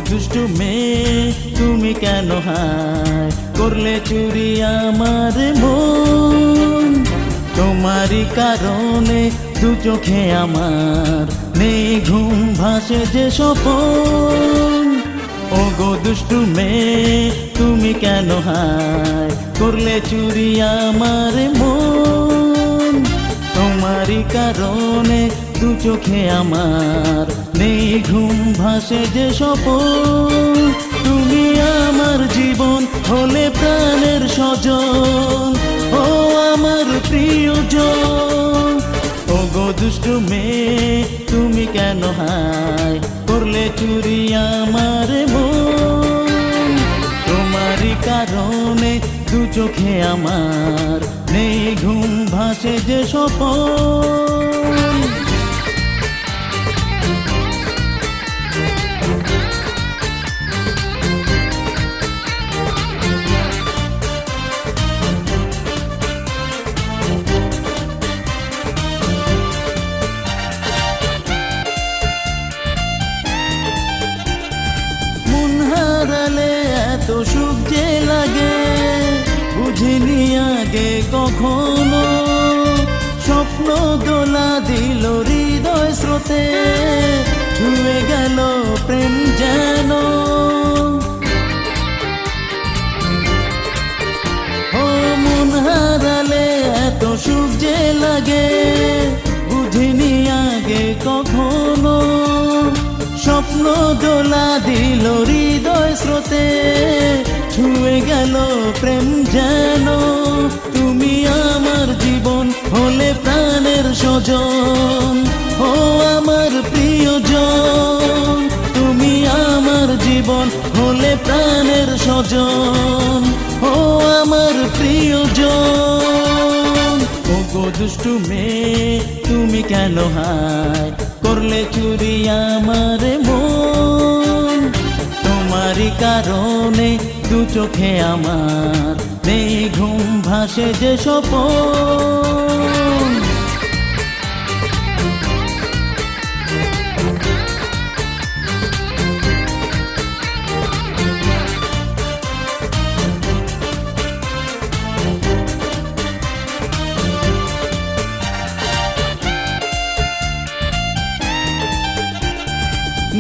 দুষ্টু মেয়ে তুমি কেন হায় করলে চুরি আমার মন? তোমারই কারণে দু চোখে আমার নেই ঘুম, ভাসে যে স্বপন। ও গো দুষ্টু মেয়ে তুমি কেন হায় করলে চুরি আমার মন? তোমারই কারণে দু চোখে আমার নেই ঘুম, ভাসে যে স্বপন। তুমি আমার জীবন হলে প্রাণের স্বজন, ও আমার প্রিয়জন। ও গো দুষ্টু মেয়ে তুমি কেন হায় করলে চুরি আমার মন? তোমারই কারণে দু চোখে আমার নেই ঘুম, ভাসে যে স্বপন। এত সুখ যে লাগে বুঝিনি আগে কখনো, স্বপ্ন দোলা দিল হৃদয় স্রোতে, ছুঁয়ে গেল প্রেম যেন। ও মন হারালে এত সুখ যে লাগে বুঝিনি আগে কখনো, স্বপ্ন দোলা দিল হৃদয় স্রোতে, ছুঁয়ে গেল প্রেম যেন। তুমি আমার জীবন হলে প্রাণের স্বজন, ও আমার প্রিয়জন। তুমি আমার জীবন হলে প্রাণের স্বজন, ও আমার প্রিয়জন। ও গো দুষ্টু মেয়ে তুমি কেন হায় করলে চুরি আমার মন? তোমারই কারণে দু চোখে আমার নেই ঘুম, ভাসে যে স্বপন।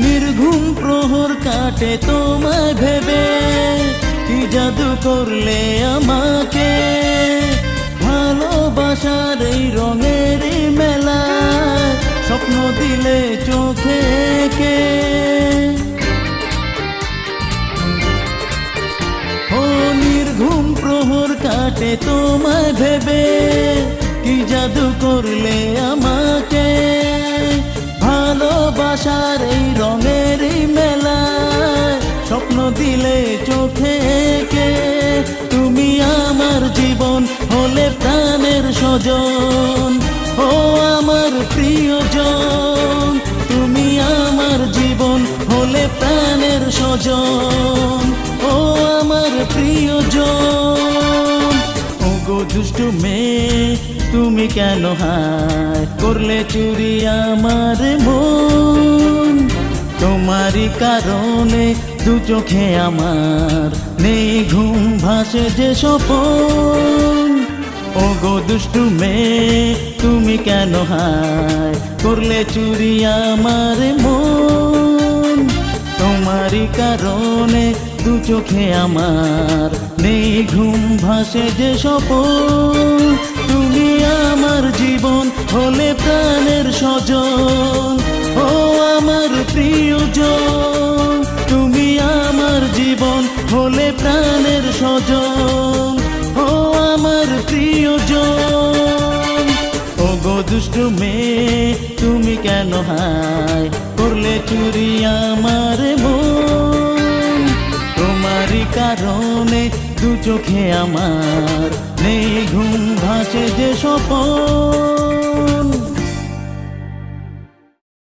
নির্ঘুম প্রহর কাটে তোমায় ভেবে, কি জাদু করলে আমাকে, ভালোবাসার এই রঙের মেলায় স্বপ্ন দিলে চোখে কে। ও নির্ঘুম প্রহর কাটে তোমায় ভেবে, কি জাদু করলে আমাকে, ভালোবাসার এই রঙের মেলায় স্বপ্ন দিলে চোখে কে। তুমি আমার জীবন হলে প্রাণের স্বজন, ও আমার প্রিয়জন। তুমি আমার জীবন হলে প্রাণের স্বজন, ও আমার প্রিয়জন। ও গো দুষ্টু মেয়ে তুমি কেন হায় করলে চুরি আমার মন? তোমারই কারণে দু চোখে আমার নেই ঘুম, ভাসে যে স্বপন। ও গো দুষ্টু মেয়ে তুমি কেন হায় করলে চুরি আমার মন? তোমারই কারণে দু চোখে আমার নেই ঘুম, ভাসে যে স্বপন। তুমি আমার জীবন হলে প্রাণের স্বজন, ও আমার প্রিয়জন। তুমি আমার জীবন হলে প্রাণের স্বজন, ও আমার প্রিয়জন। ও গো দুষ্টু মেয়ে তুমি কেন হায় করলে চুরি আমার মন? তোমারই কারণে দু চোখে আমার নেই ঘুম, ভাসে যে স্বপন।